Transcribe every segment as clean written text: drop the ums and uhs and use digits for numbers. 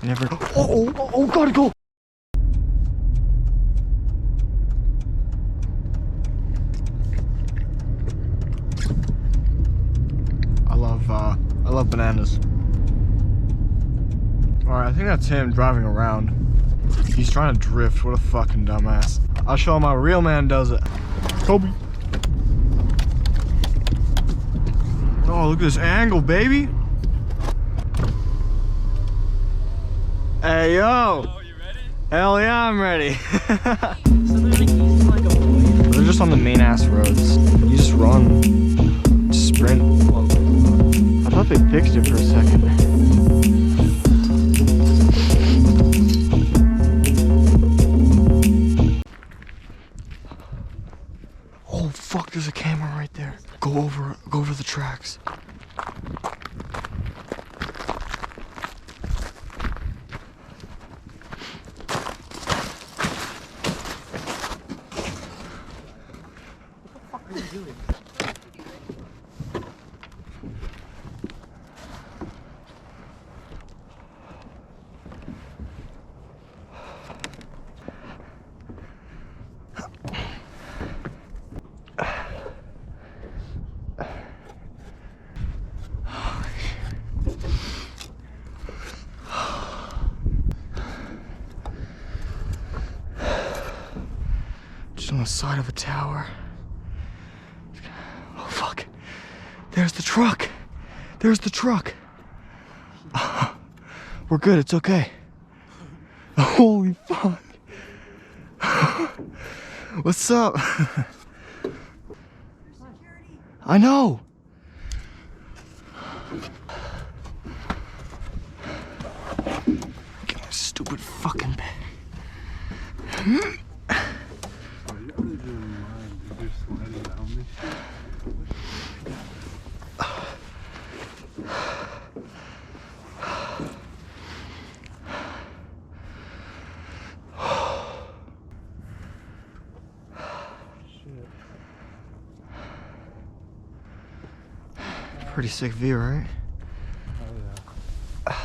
Never. Oh, gotta go. I love bananas. Alright, I think that's him driving around. He's trying to drift. What a fucking dumbass. I'll show him how a real man does it. Kobe. Oh, look at this angle, baby. Hey, yo. Oh, you ready? Hell yeah, I'm ready. They're just on the main ass roads. You just run. Just sprint. I thought they fixed it for a second. Oh fuck, there's a camera right there. Go over the tracks. What are you doing? Just on the side of a tower. Oh fuck. There's the truck. There's the truck. We're good, it's okay. Holy fuck. What's up? I know. Get my stupid fucking bag. Pretty sick view, right? Oh, yeah.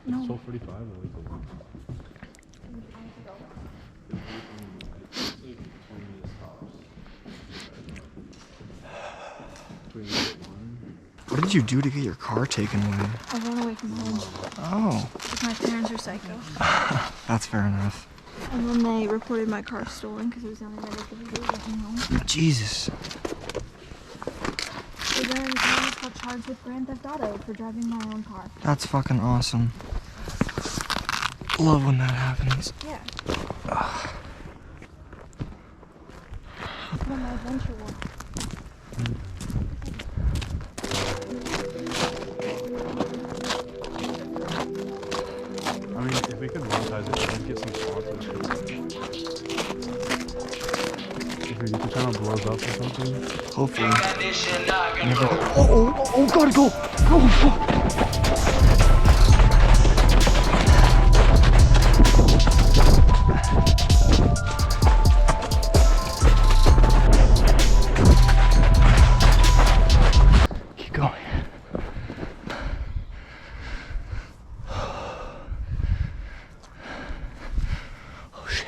No. It's 12:45. What did you do to get your car taken away? I ran away from home. Oh. Because my parents are psycho. That's fair enough. And then they reported my car stolen because it was the only way they could do it from home. Jesus. So then I got charged with Grand Theft Auto for driving my own car. That's fucking awesome. Love when that happens. Yeah. Put on my adventure walk. I mean, if we could monetize it, we'd get some sponsorships. If your channel blows up or something. Hopefully. Never. Oh, gotta go. Holy fuck. Keep going. Oh shit.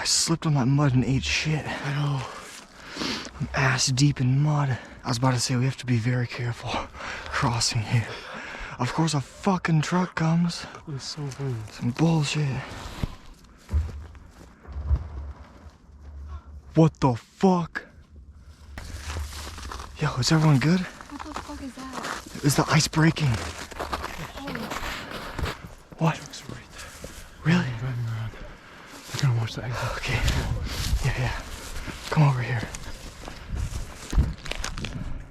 slipped on that mud and ate shit. I know. I'm ass deep in mud. I was about to say we have to be very careful crossing here. Of course a fucking truck comes. It's so funny. Some bullshit. What the fuck? Yo, is everyone good? What the fuck is that? Is the ice breaking? What? Truck's right there. Really? I'm driving around. They're gonna watch the exit. Okay. Yeah. Come over here.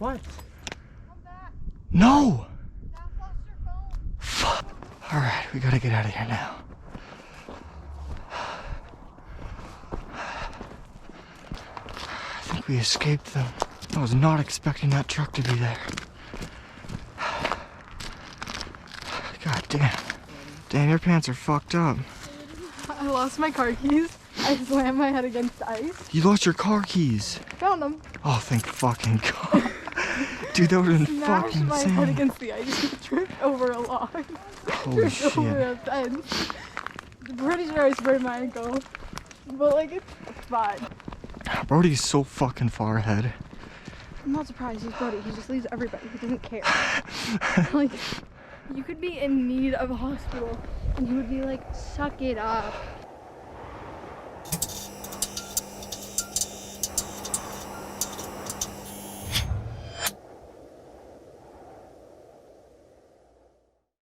What? No! Fuck. Alright, we gotta get out of here now. I think we escaped them. I was not expecting that truck to be there. God damn. Damn, your pants are fucked up. I lost my car keys. I slammed my head against the ice. You lost your car keys. Found them. Oh, thank fucking God. Dude, that would've been Smashed fucking my head insane. against the ice. Tripped over a log. Holy Tripped over shit. a fence. I'm pretty sure I sprained my ankle. But like, it's fine. Brody's so fucking far ahead. I'm not surprised. He's Brody. He just leaves everybody. He doesn't care. Like, you could be in need of a hospital and he would be like, suck it up.